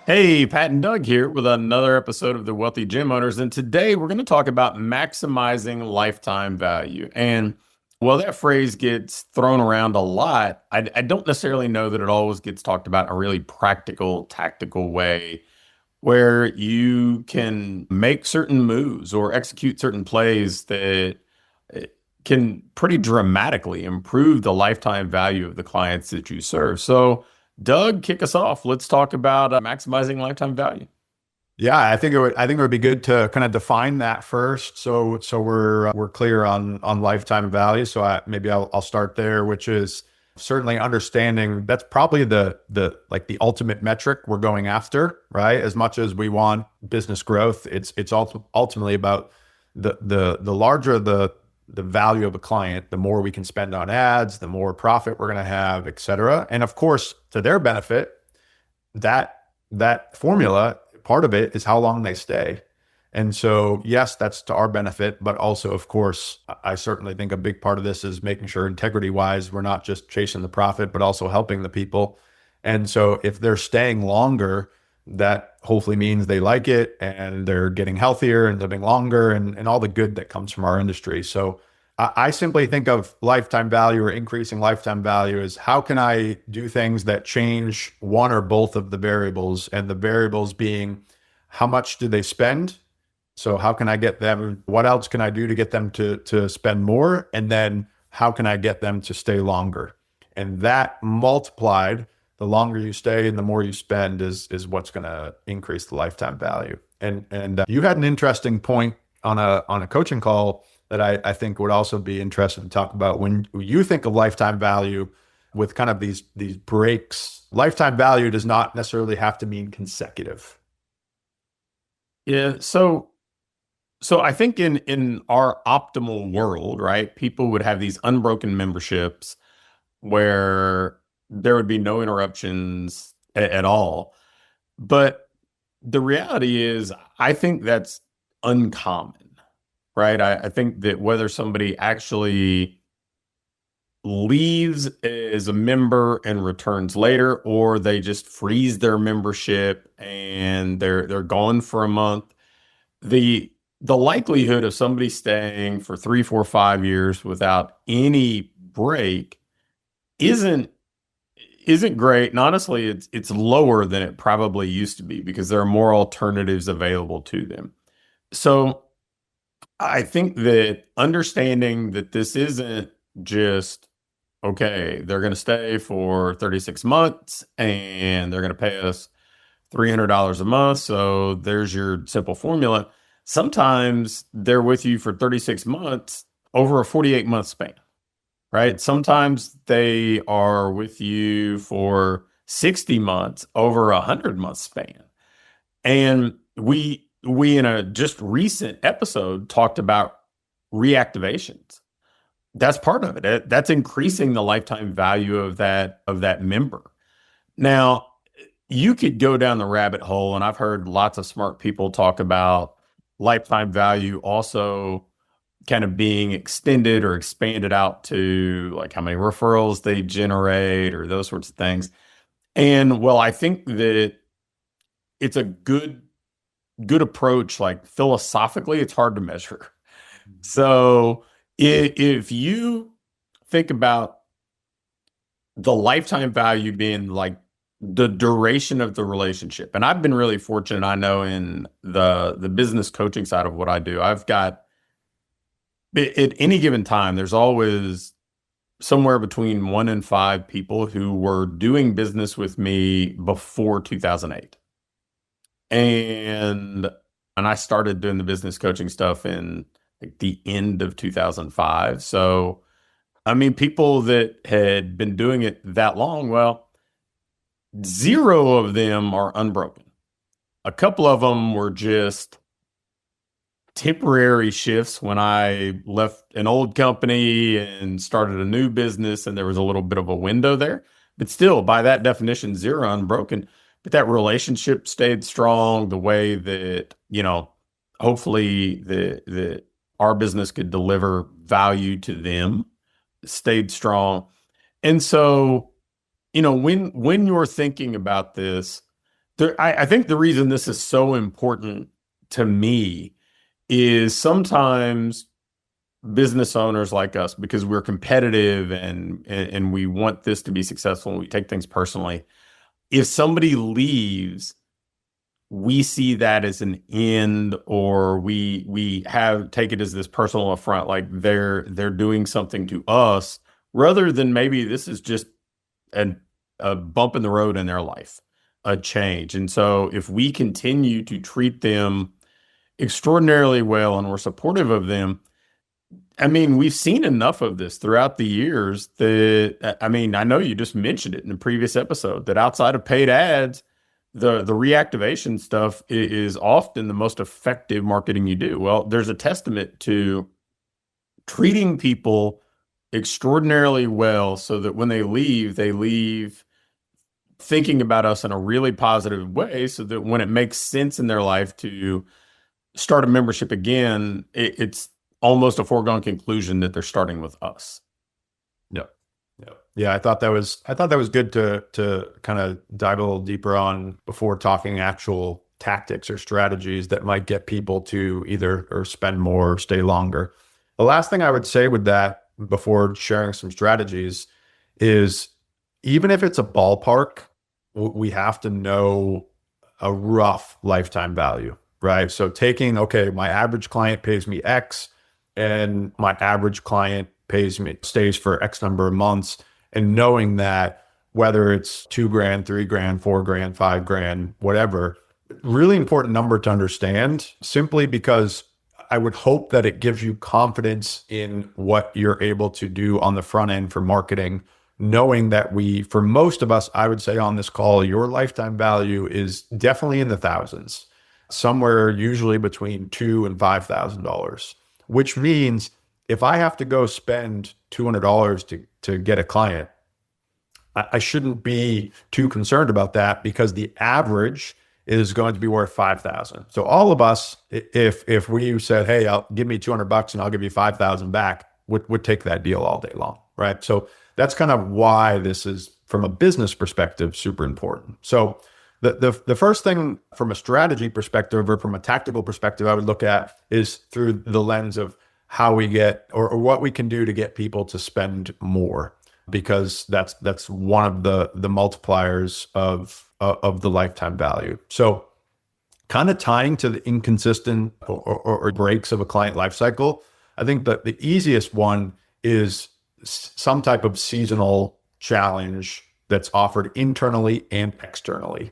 Hey, Pat and Doug here with another episode of the Wealthy Gym Owners. And today we're going to talk about maximizing lifetime value. And while that phrase gets thrown around a lot, I don't necessarily know that it always gets talked about in a really practical, tactical way where you can make certain moves or execute certain plays that eh, can pretty dramatically improve the lifetime value of the clients that you serve. So, Doug, kick us off. Let's talk about maximizing lifetime value. Yeah, I think it would be good to kind of define that first, so we're clear on lifetime value. So maybe I'll start there, which is certainly understanding that's probably the like the ultimate metric we're going after, right? As much as we want business growth, it's ultimately about the larger the value of a client, the more we can spend on ads, the more profit we're going to have, et cetera. And of course, to their benefit, that formula, part of it is how long they stay. And so, yes, that's to our benefit, but also, of course, I certainly think a big part of this is making sure integrity wise, we're not just chasing the profit, but also helping the people. And so if they're staying longer, that hopefully means they like it and they're getting healthier and living longer and all the good that comes from our industry. So I simply think of lifetime value or increasing lifetime value as how can I do things that change one or both of the variables, and the variables being how much do they spend? So how can I get them? What else can I do to get them to spend more? And then how can I get them to stay longer? And that multiplied, the longer you stay and the more you spend is what's going to increase the lifetime value. And you had an interesting point on a coaching call that I think would also be interesting to talk about when you think of lifetime value with kind of these breaks. Lifetime value does not necessarily have to mean consecutive. Yeah, so I think in our optimal world, right, people would have these unbroken memberships where there would be no interruptions at all. But the reality is, I think that's uncommon, right? I think that whether somebody actually leaves as a member and returns later, or they just freeze their membership and they're gone for a month, the the likelihood of somebody staying for 3, 4, 5 years without any break isn't isn't great. And honestly, it's lower than it probably used to be because there are more alternatives available to them. So I think that understanding that this isn't just okay, they're going to stay for 36 months and they're going to pay us $300 a month. So there's your simple formula. Sometimes they're with you for 36 months over a 48-month span, right? Sometimes they are with you for 60 months over a 100-month span. And we in a just recent episode talked about reactivations. That's part of it. That's increasing the lifetime value of that member. Now, you could go down the rabbit hole, and I've heard lots of smart people talk about lifetime value also kind of being extended or expanded out to like how many referrals they generate or those sorts of things. And well, I think that it's a good approach. Like philosophically, it's hard to measure. So if you think about the lifetime value being like the duration of the relationship, and I've been really fortunate, I know in the business coaching side of what I do, I've got at any given time, there's always somewhere between 1 and 5 people who were doing business with me before 2008. And I started doing the business coaching stuff in like the end of 2005. So, I mean, people that had been doing it that long, well, zero of them are unbroken. A couple of them were just temporary shifts when I left an old company and started a new business, and there was a little bit of a window there. But still, by that definition, zero unbroken. But that relationship stayed strong the way that, hopefully the our business could deliver value to them, stayed strong. And so, when you're thinking about this, I think the reason this is so important to me is sometimes business owners like us, because we're competitive and we want this to be successful and we take things personally. If somebody leaves, we see that as an end, or we have take it as this personal affront, like they're doing something to us, rather than maybe this is just an, a bump in the road in their life, a change. And so if we continue to treat them extraordinarily well and we're supportive of them, I mean, we've seen enough of this throughout the years that, I mean, I know you just mentioned it in the previous episode that outside of paid ads, the reactivation stuff is often the most effective marketing you do. Well, there's a testament to treating people extraordinarily well so that when they leave thinking about us in a really positive way, so that when it makes sense in their life to start a membership again, it's almost a foregone conclusion that they're starting with us. Yeah. Yeah. Yeah. I thought that was good to kind of dive a little deeper on before talking actual tactics or strategies that might get people to either or spend more or stay longer. The last thing I would say with that before sharing some strategies is even if it's a ballpark, we have to know a rough lifetime value, right? So taking, okay, my average client pays me X and my average client stays for X number of months, and knowing that whether it's 2 grand, 3 grand, 4 grand, 5 grand, whatever, really important number to understand simply because I would hope that it gives you confidence in what you're able to do on the front end for marketing, knowing that for most of us, I would say on this call, your lifetime value is definitely in the thousands, somewhere usually between $2,000 and $5,000, which means if I have to go spend $200 to get a client, I shouldn't be too concerned about that because the average is going to be worth 5,000. So all of us, if we said, hey, give me $200 and I'll give you 5,000 back, would take that deal all day long, right? So that's kind of why this is, from a business perspective, super important. So the first thing from a strategy perspective or from a tactical perspective I would look at is through the lens of how we get or what we can do to get people to spend more, because that's one of the multipliers of the lifetime value. So kind of tying to the inconsistent or breaks of a client life cycle, I think that the easiest one is some type of seasonal challenge that's offered internally and externally.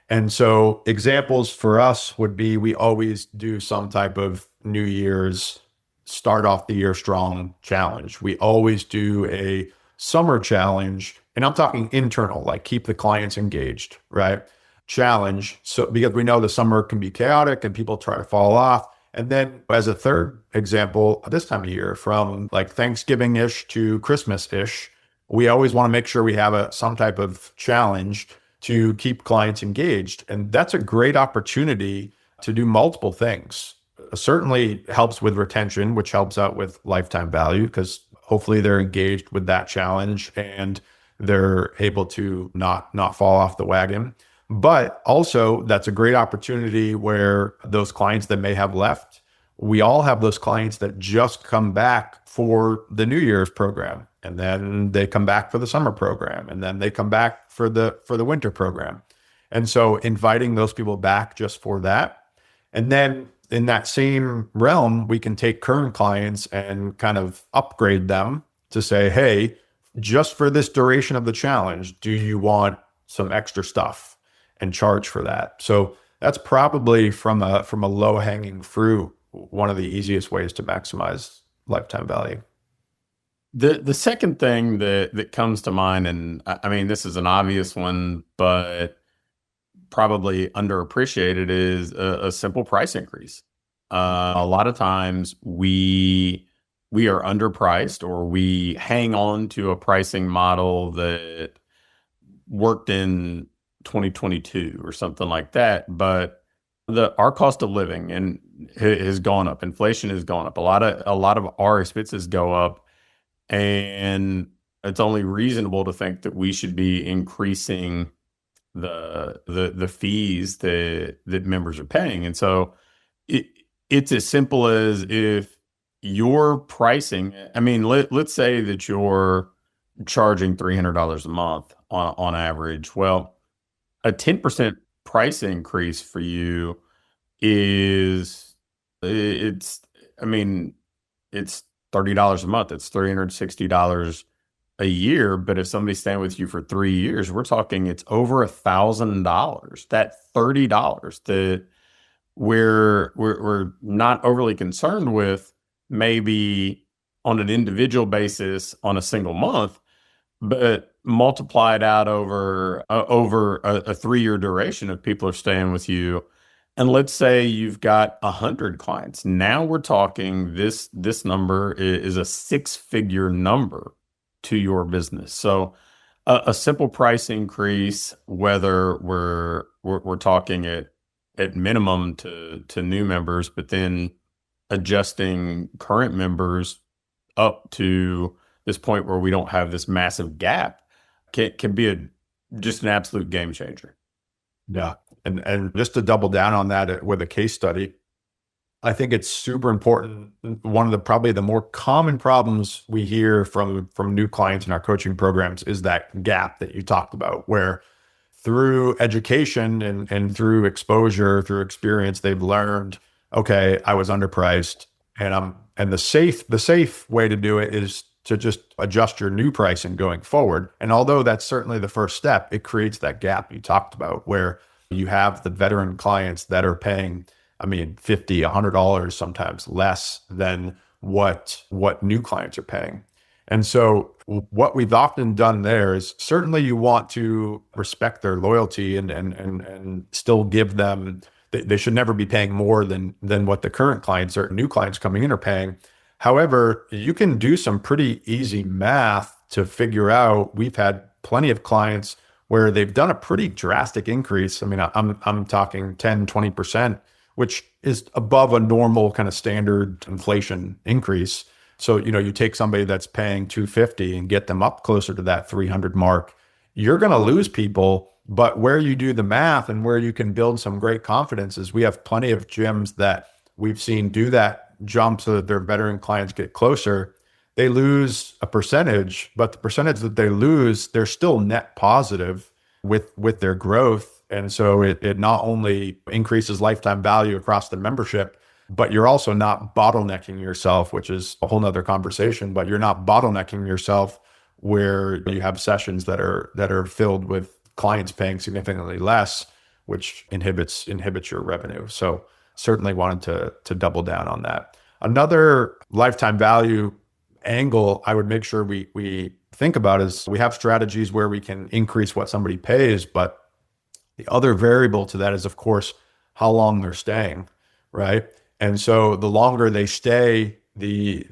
And so examples for us would be, we always do some type of New Year's start off the year strong challenge. We always do a summer challenge, and I'm talking internal, like keep the clients engaged, right? Challenge. So because we know the summer can be chaotic and people try to fall off. And then as a third example, this time of year, from like Thanksgiving-ish to Christmas-ish, we always want to make sure we have some type of challenge to keep clients engaged. And that's a great opportunity to do multiple things. It certainly helps with retention, which helps out with lifetime value, because hopefully they're engaged with that challenge and they're able to not fall off the wagon. But also that's a great opportunity where those clients that may have left, we all have those clients that just come back for the New Year's program, and then they come back for the summer program, and then they come back for the winter program. And so inviting those people back just for that. And then in that same realm, we can take current clients and kind of upgrade them to say, hey, just for this duration of the challenge, do you want some extra stuff, and charge for that? So that's probably from a low hanging fruit, one of the easiest ways to maximize lifetime value. The second thing that comes to mind, and I mean, this is an obvious one, but probably underappreciated, is a simple price increase. A lot of times we are underpriced, or we hang on to a pricing model that worked in 2022 or something like that, but our cost of living has gone up. Inflation has gone up. A lot of our expenses go up, and it's only reasonable to think that we should be increasing the fees that members are paying. And so it it's as simple as if your pricing, I mean, let's say that you're charging $300 a month on average. Well, a 10% price increase for you is it's I mean, it's $30 a month. It's $360 a year. But if somebody's staying with you for 3 years, we're talking it's over $1,000. That $30 that we're not overly concerned with, maybe on an individual basis on a single month, but multiply it out over a 3 year duration if people are staying with you. And let's say you've got 100 clients. Now we're talking this number is a six-figure number to your business. So a simple price increase, whether we're talking at minimum to new members, but then adjusting current members up to this point where we don't have this massive gap, can be just an absolute game changer. Yeah. And just to double down on that with a case study, I think it's super important. One of the probably the more common problems we hear from new clients in our coaching programs is that gap that you talked about, where through education and through exposure, through experience, they've learned, okay, I was underpriced, and the safe way to do it is to just adjust your new pricing going forward. And although that's certainly the first step, it creates that gap you talked about where you have the veteran clients that are paying, I mean, $50, $100, sometimes less than what new clients are paying. And so what we've often done there is certainly you want to respect their loyalty and still give them, they should never be paying more than what the current clients or new clients coming in are paying. However, you can do some pretty easy math to figure out, we've had plenty of clients where they've done a pretty drastic increase. I mean, I'm talking 10, 20%, which is above a normal kind of standard inflation increase. So, you take somebody that's paying 250 and get them up closer to that 300 mark, you're going to lose people. But where you do the math and where you can build some great confidence is we have plenty of gyms that we've seen do that jump so that their veteran clients get closer. They lose a percentage, but the percentage that they lose, they're still net positive with their growth. And so it not only increases lifetime value across the membership, but you're also not bottlenecking yourself, which is a whole nother conversation, but you're not bottlenecking yourself where you have sessions that are filled with clients paying significantly less, which inhibits your revenue. So certainly wanted to double down on that. Another lifetime value angle I would make sure we think about is we have strategies where we can increase what somebody pays, but the other variable to that is, of course, how long they're staying, right? And so the longer they stay, the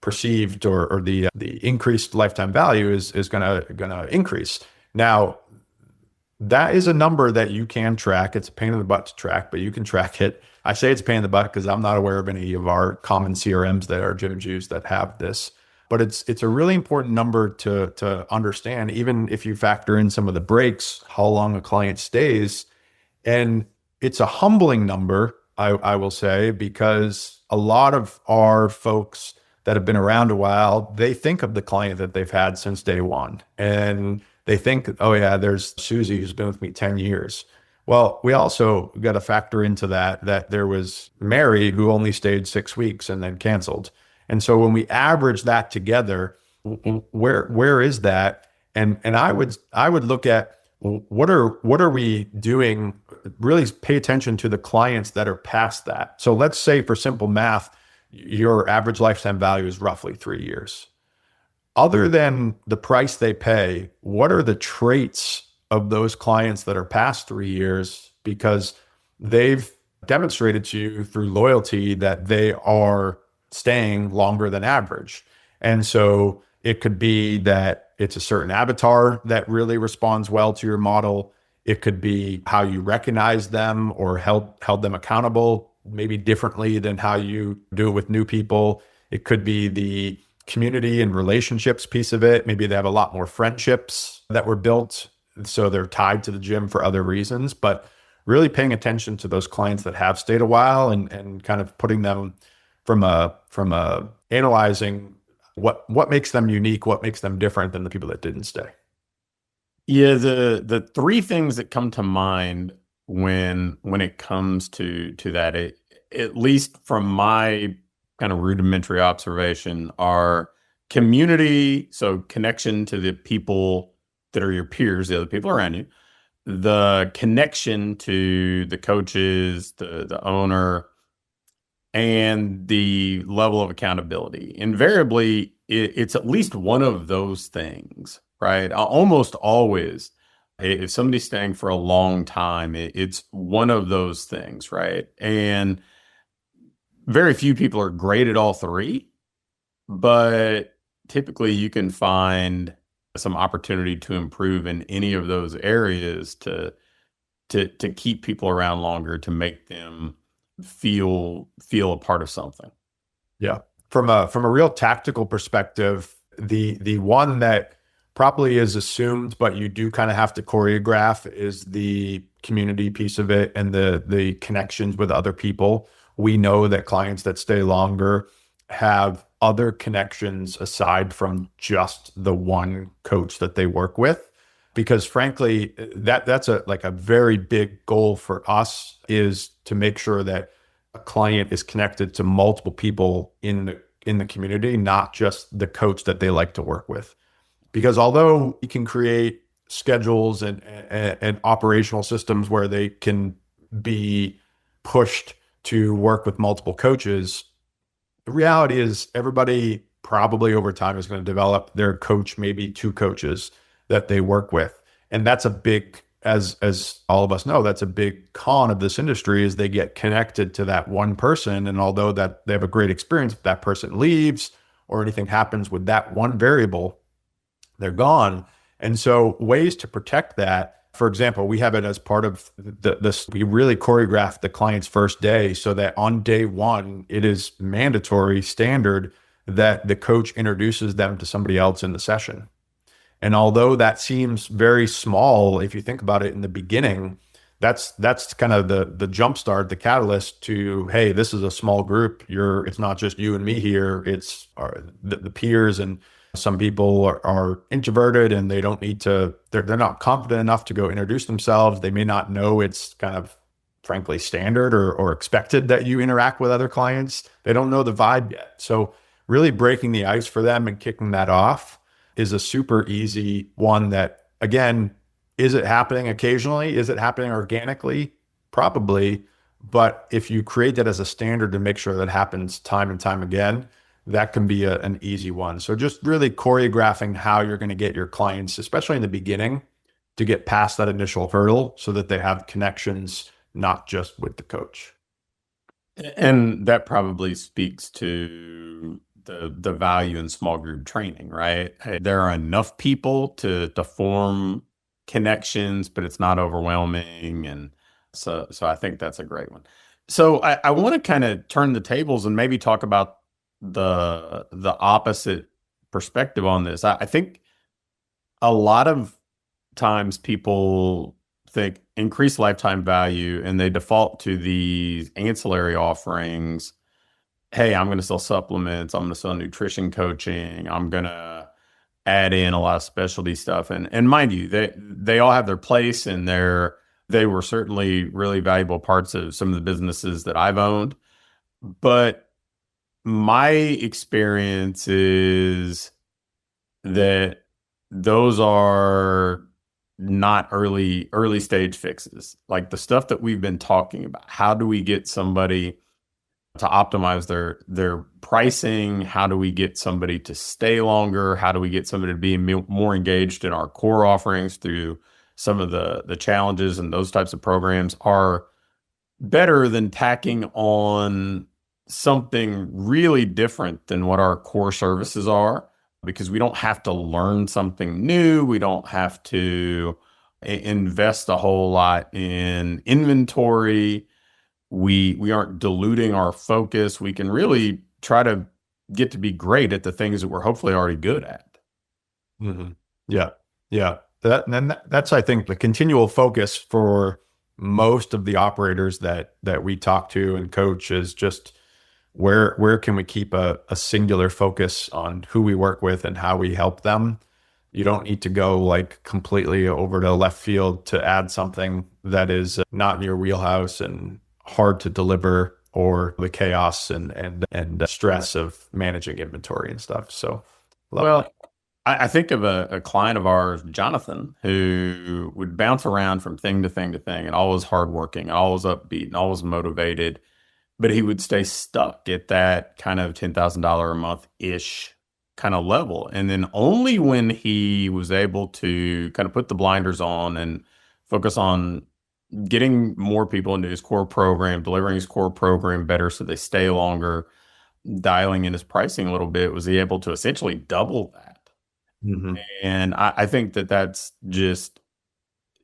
perceived or the increased lifetime value is gonna increase. Now, that is a number that you can track. It's a pain in the butt to track, but you can track it. I say it's a pain in the butt because I'm not aware of any of our common CRMs that our gyms use that have this. But it's a really important number to understand, even if you factor in some of the breaks, how long a client stays. And it's a humbling number, I will say, because a lot of our folks that have been around a while, they think of the client that they've had since day one. And they think, oh yeah, there's Susie who's been with me 10 years. Well, we also got to factor into that there was Mary who only stayed 6 weeks and then canceled. And so when we average that together, where is that? And I would look at what are we doing? Really pay attention to the clients that are past that. So let's say for simple math, your average lifetime value is roughly 3 years. Other than the price they pay, what are the traits of those clients that are past 3 years? Because they've demonstrated to you through loyalty that they are staying longer than average. And so it could be that it's a certain avatar that really responds well to your model. It could be how you recognize them or held them accountable, maybe differently than how you do it with new people. It could be the community and relationships piece of it. Maybe they have a lot more friendships that were built so they're tied to the gym for other reasons. But really paying attention to those clients that have stayed a while, and kind of putting them from a analyzing what makes them unique, what makes them different than the people that didn't stay. Yeah, the three things that come to mind when it comes to that, at least from my kind of rudimentary observation, are community, so connection to the people that are your peers, the other people around you, the connection to the coaches, the owner, and the level of accountability. Invariably, it's at least one of those things, right? Almost always, if somebody's staying for a long time, it's one of those things, right? And very few people are great at all three, but typically you can find some opportunity to improve in any of those areas to keep people around longer, to make them feel a part of something. Yeah. From a real tactical perspective, the one that probably is assumed, but you do kind of have to choreograph, is the community piece of it and the connections with other people. We know that clients that stay longer have other connections aside from just the one coach that they work with. Because frankly, that's a very big goal for us, is to make sure that a client is connected to multiple people in the community, not just the coach that they like to work with. Because although you can create schedules and operational systems where they can be pushed to work with multiple coaches, the reality is everybody probably over time is going to develop their coach, maybe two coaches that they work with. And that's a big, as all of us know, that's a big con of this industry, is they get connected to that one person. And although that they have a great experience, if that person leaves or anything happens with that one variable, they're gone. And so ways to protect that, for example, we have it as part of this, we really choreograph the client's first day so that on day one, it is mandatory standard that the coach introduces them to somebody else in the session. And although that seems very small, if you think about it in the beginning, that's kind of the jump start, the catalyst to, hey, this is a small group. It's not just you and me here. It's the peers, and some people are introverted and they don't need to. They're not confident enough to go introduce themselves. They may not know it's kind of, frankly, standard or expected that you interact with other clients. They don't know the vibe yet. So really breaking the ice for them and kicking that off is a super easy one that, again, is it happening occasionally? Is it happening organically? Probably. But if you create that as a standard to make sure that happens time and time again, that can be an easy one. So just really choreographing how you're going to get your clients, especially in the beginning, to get past that initial hurdle so that they have connections, not just with the coach. And that probably speaks to the value in small group training, right? Hey, there are enough people to form connections, but it's not overwhelming. And so I think that's a great one. So I want to kind of turn the tables and maybe talk about the opposite perspective on this. I think a lot of times people think increase lifetime value and they default to these ancillary offerings. Hey, I'm going to sell supplements. I'm going to sell nutrition coaching. I'm going to add in a lot of specialty stuff. And mind you, they all have their place, and they were certainly really valuable parts of some of the businesses that I've owned. But my experience is that those are not early stage fixes. Like the stuff that we've been talking about. How do we get somebody to optimize their pricing? How do we get somebody to stay longer? How do we get somebody to be more engaged in our core offerings through some of the challenges, and those types of programs are better than tacking on something really different than what our core services are, because we don't have to learn something new. We don't have to invest a whole lot in inventory. We aren't diluting our focus. We can really try to get to be great at the things that we're hopefully already good at. Mm-hmm. Yeah. Yeah. That's, I think, the continual focus for most of the operators that we talk to and coach is just where can we keep a singular focus on who we work with and how we help them. You don't need to go like completely over to left field to add something that is not in your wheelhouse and hard to deliver, or the chaos and stress of managing inventory and stuff. So, love Well, that. I think of a client of ours, Jonathan, who would bounce around from thing to thing to thing and always hardworking, always upbeat, and always motivated. But he would stay stuck at that kind of $10,000 a month ish kind of level. And then only when he was able to kind of put the blinders on and focus on getting more people into his core program, delivering his core program better so they stay longer, dialing in his pricing a little bit, was he able to essentially double that. Hmm. And I think that that's just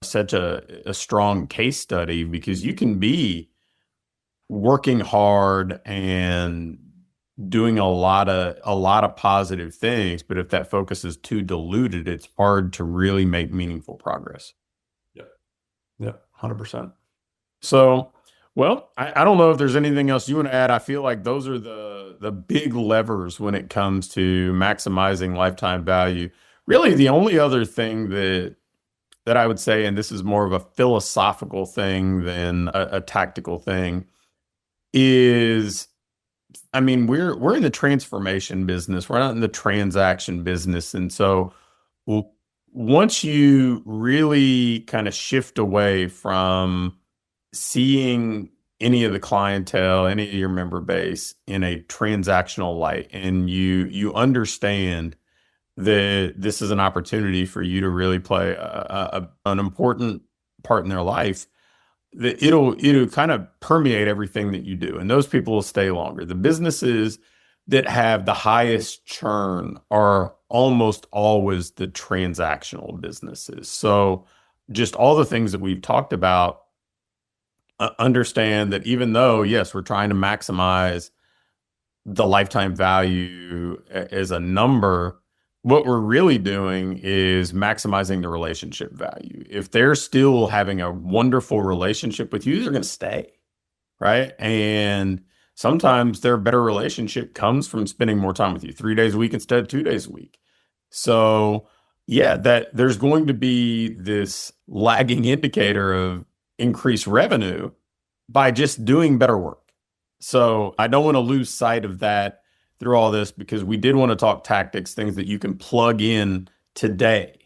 such a strong case study, because you can be working hard and doing a lot of positive things, but if that focus is too diluted, it's hard to really make meaningful progress. Yeah. Yeah. 100%. So, well, I don't know if there's anything else you want to add. I feel like those are the big levers when it comes to maximizing lifetime value. Really, the only other thing that I would say, and this is more of a philosophical thing than a tactical thing, is, I mean, we're in the transformation business. We're not in the transaction business. And so w- once you really kind of shift away from seeing any of the clientele, any of your member base in a transactional light, and you understand that this is an opportunity for you to really play an important part in their life, that it'll kind of permeate everything that you do, and those people will stay longer. The businesses that have the highest churn are almost always the transactional businesses. So just all the things that we've talked about, understand that even though, yes, we're trying to maximize the lifetime value as a number, what we're really doing is maximizing the relationship value. If they're still having a wonderful relationship with you, they're going to stay, right? And sometimes their better relationship comes from spending more time with you, 3 days a week instead of 2 days a week. So, yeah, that there's going to be this lagging indicator of increased revenue by just doing better work. So I don't want to lose sight of that through all this, because we did want to talk tactics, things that you can plug in today.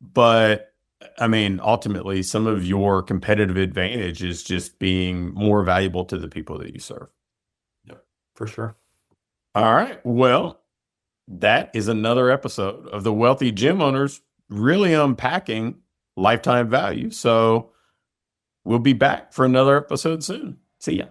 But I mean, ultimately, some of your competitive advantage is just being more valuable to the people that you serve. Yep. For sure. All right. Well, that is another episode of the Wealthy Gym Owners really unpacking lifetime value. So we'll be back for another episode soon. See ya.